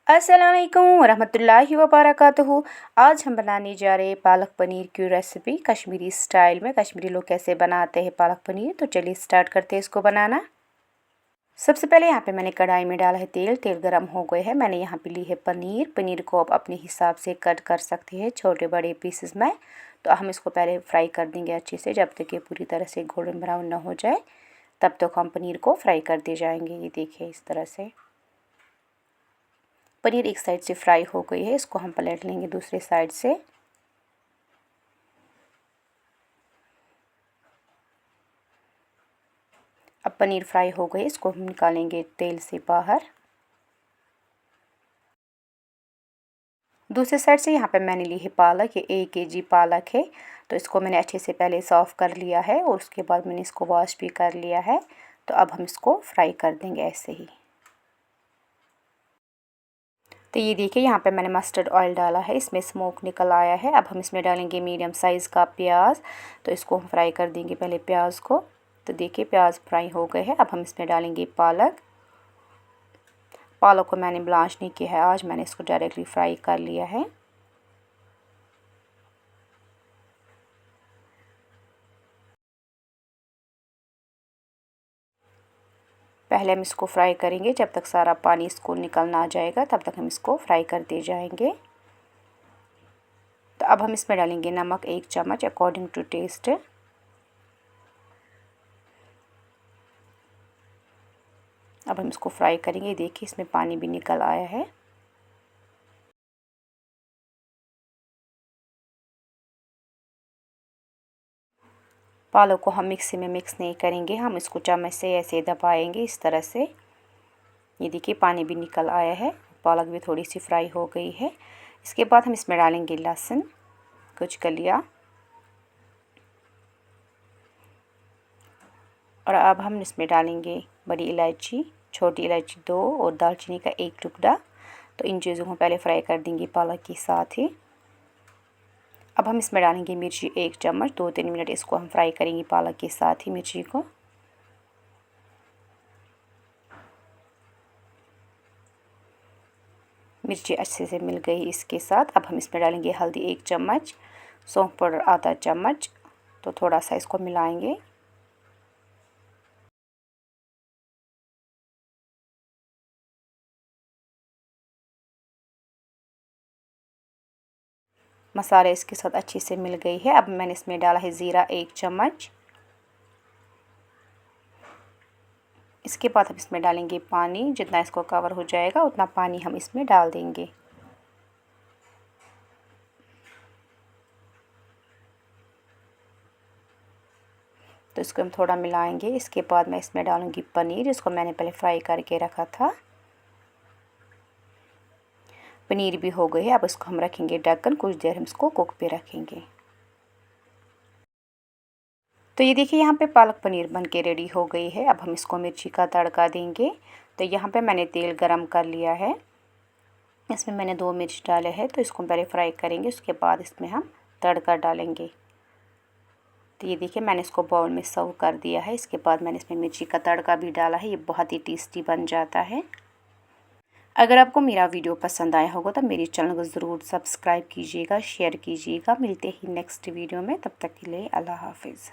अस्सलामुअलैकुम वरहमतुल्लाहि वबरकातुहू। आज हम बनाने जा रहे हैं पालक पनीर की रेसिपी कश्मीरी स्टाइल में। कश्मीरी लोग कैसे बनाते हैं पालक पनीर, तो चलिए स्टार्ट करते हैं इसको बनाना। सबसे पहले यहाँ पे मैंने कढ़ाई में डाला है तेल। तेल गरम हो गए है। मैंने यहाँ पे ली है पनीर। पनीर को आप अपने हिसाब से कट कर सकते हैं छोटे बड़े पीसेस में। तो हम इसको पहले फ्राई कर देंगे अच्छे से, जब तक ये पूरी तरह से गोल्डन ब्राउन ना हो जाए तब तक हम पनीर को फ्राई करते जाएंगे। ये देखिए इस तरह से पनीर एक साइड से फ्राई हो गई है। इसको हम पलट लेंगे दूसरे साइड से। अब पनीर फ्राई हो गई, इसको हम निकालेंगे तेल से बाहर। दूसरे साइड से यहाँ पे मैंने ली है पालक। ये 1 kg पालक है। तो इसको मैंने अच्छे से पहले साफ़ कर लिया है और उसके बाद मैंने इसको वॉश भी कर लिया है। तो अब हम इसको फ्राई कर देंगे ऐसे ही। तो ये देखिए यहाँ पे मैंने मस्टर्ड ऑयल डाला है, इसमें स्मोक निकल आया है। अब हम इसमें डालेंगे मीडियम साइज़ का प्याज। तो इसको हम फ्राई कर देंगे पहले प्याज को। तो देखिए प्याज फ्राई हो गए हैं। अब हम इसमें डालेंगे पालक। पालक को मैंने ब्लांच नहीं किया है आज, मैंने इसको डायरेक्टली फ्राई कर लिया है। पहले हम इसको फ्राई करेंगे जब तक सारा पानी इसको निकल ना जाएगा, तब तक हम इसको फ्राई करते जाएंगे। तो अब हम इसमें डालेंगे नमक 1 चम्मच अकॉर्डिंग टू टेस्ट। अब हम इसको फ्राई करेंगे। देखिए इसमें पानी भी निकल आया है। पालक को हम मिक्सी में मिक्स नहीं करेंगे, हम इसको चम्मच से ऐसे दबाएंगे इस तरह से। ये देखिए पानी भी निकल आया है, पालक भी थोड़ी सी फ्राई हो गई है। इसके बाद हम इसमें डालेंगे लहसुन कुछ कलियाँ, और अब हम इसमें डालेंगे बड़ी इलायची, छोटी इलायची 2 और दालचीनी का 1 टुकड़ा। तो इन चीज़ों को पहले फ्राई कर देंगे पालक के साथ ही। अब हम इसमें डालेंगे मिर्ची 1 चम्मच। 2-3 मिनट इसको हम फ्राई करेंगे पालक के साथ ही मिर्ची को। मिर्ची अच्छे से मिल गई इसके साथ। अब हम इसमें डालेंगे हल्दी 1 चम्मच, सौंफ पाउडर आधा चम्मच। तो थोड़ा सा इसको मिलाएंगे। मसाले इसके साथ अच्छे से मिल गई है। अब मैंने इसमें डाला है ज़ीरा 1 चम्मच। इसके बाद हम इसमें डालेंगे पानी, जितना इसको कवर हो जाएगा उतना पानी हम इसमें डाल देंगे। तो इसको हम थोड़ा मिलाएंगे। इसके बाद मैं इसमें डालूंगी पनीर, जिसको मैंने पहले फ्राई करके रखा था। पनीर भी हो गई है। अब इसको हम रखेंगे ढककर, कुछ देर हम इसको कुक पे रखेंगे। तो ये देखिए यहाँ पे पालक पनीर बन के रेडी हो गई है। अब हम इसको मिर्ची का तड़का देंगे। तो यहाँ पे मैंने तेल गरम कर लिया है, इसमें मैंने 2 मिर्च डाले हैं। तो इसको पहले फ्राई करेंगे, उसके बाद इसमें हम तड़का डालेंगे। तो ये देखिए मैंने इसको बाउल में सर्व कर दिया है। इसके बाद मैंने इसमें मिर्ची का तड़का भी डाला है। ये बहुत ही टेस्टी बन जाता है। अगर आपको मेरा वीडियो पसंद आया होगा तो मेरे चैनल को ज़रूर सब्सक्राइब कीजिएगा, शेयर कीजिएगा। मिलते ही नेक्स्ट वीडियो में, तब तक के लिए अल्लाह हाफिज़।